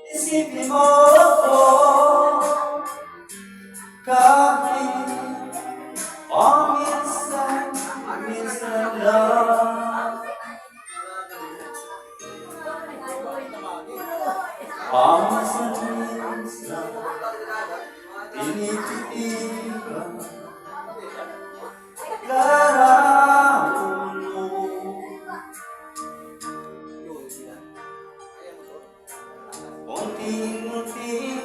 Isipin mo ako kahit minsan lang. Minsan tinititigan larawan mo. Unti-unti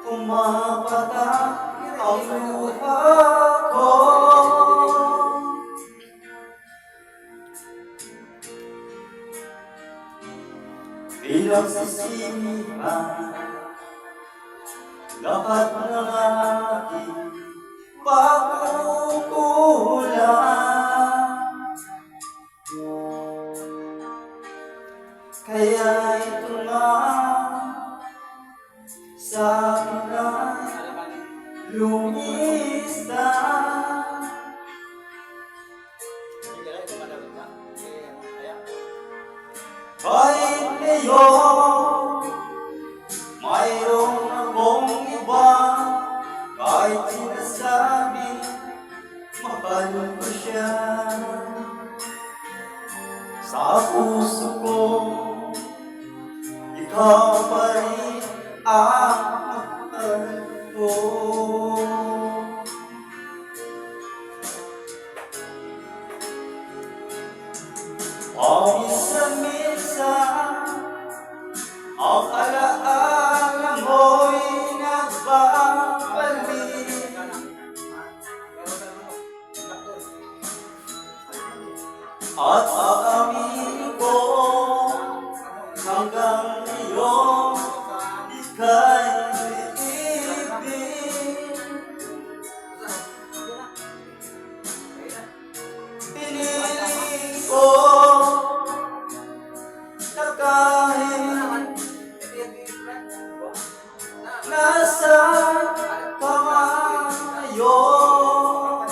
pumapatak ang luha ko. Pinagsisihan lahat ng aking pagkukulang. Kaya ito na sa akin na lumista. Kahit ngayon mayroong akong iba, kahit sinasabi mahal ko siya, sa puso ko ikaw pa rin ang mahal ko. Minsan ang alaala mo'y nagbabalik, at aaminin ko hanggang ngayon ika'y ibig. Piniling ko na kahit nasaan ka ngayon,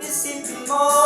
isipin mo